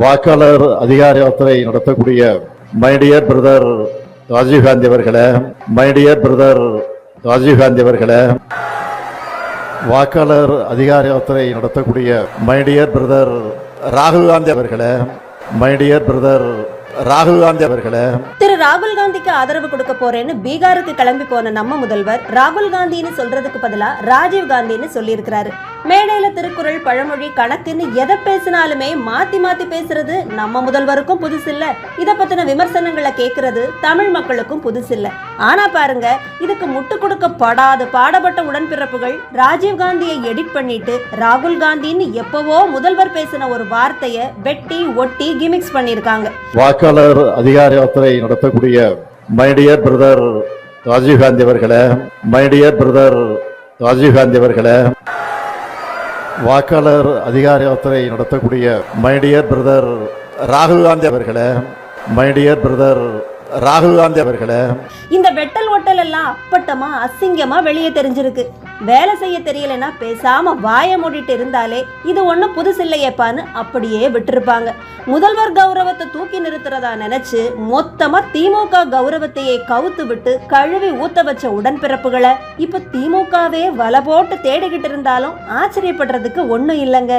வாக்காளர் அதிகார யாத்திரை நடத்தக்கூடிய மைடியர் பிரதர் ராஜீவ்காந்தி அவர்களே, மைடியர் பிரதர் ராஜீவ்காந்தி அவர்களே, வாக்காளர் அதிகார யாத்திரை நடத்தக்கூடிய மைடியர் பிரதர் ராகுல் காந்தி அவர்களே, மைடியர் பிரதர் ராகுல் காந்தி அவர்களே. திரு ராகுல் காந்திக்கு ஆதரவு கொடுக்க போறேன்னு பீகாருக்கு கிளம்பி போன நம்ம முதல்வர் ராகுல் காந்தின்னு சொல்றதுக்கு பதிலா ராஜீவ் காந்தின்னு சொல்லி இருக்கிறாரு. மேடையில திருக்குறள், பழமொழி, கணக்குன்னு எதை பேசினாலுமே மாத்தி மாத்தி பேசுறது நம்ம முதல்வருக்கும் புதுசு இல்ல. இத பத்தின விமர்சனங்களை கேட்கறது தமிழ் மக்களுக்கும் புதுசு இல்ல. ஆனா பாருங்க, இதுக்கு முட்டு கொடுக்கப்படாத பாடப்பட்ட உடன்பிறப்புகள் ராஜீவ் காந்தியை எடிட் பண்ணிட்டு ராகுல் காந்தின்னு எப்பவோ முதல்வர் பேசின ஒரு வார்த்தைய வெட்டி ஒட்டி கிமிக்ஸ் பண்ணிருக்காங்க. வாக்காளர் அதிகார யாத்திரை நடத்தக்கூடிய மைடியர் பிரதர் ராஜீவ்காந்தி அவர்களே, மைடியர் பிரதர் ராஜீவ்காந்தி அவர்களே, வாக்காளர் அதிகார யாத்திரை நடத்தக்கூடிய மைடியர் பிரதர் ராகுல் காந்தி அவர்களே, மைடியர் பிரதர் ராகுல் காந்தி அவர்களே. இந்த வெட்டல் ஒட்டல் எல்லாம் அப்பட்டமா அசிங்கமா வெளியே தெரிஞ்சிருக்கு. வேலை செய்ய தெரியலன்னா பேசாம வாய மூடிட்டு இருந்தாலே இது ஒண்ணும் புதுசு இல்லையேப்பான்னு அப்படியே விட்டுருப்பாங்க. முதல்வர் கௌரவத்தை தூக்கி நிறுத்துறதா நினைச்சு மொத்தமா திமுக கௌரவத்தையே கவுத்து விட்டு கழுவி ஊத்த வச்ச உடன்பிறப்புகளை இப்ப திமுகவே வலை போட்டு தேடிக்கிட்டு இருந்தாலும் ஆச்சரியப்படுறதுக்கு ஒண்ணும் இல்லைங்க.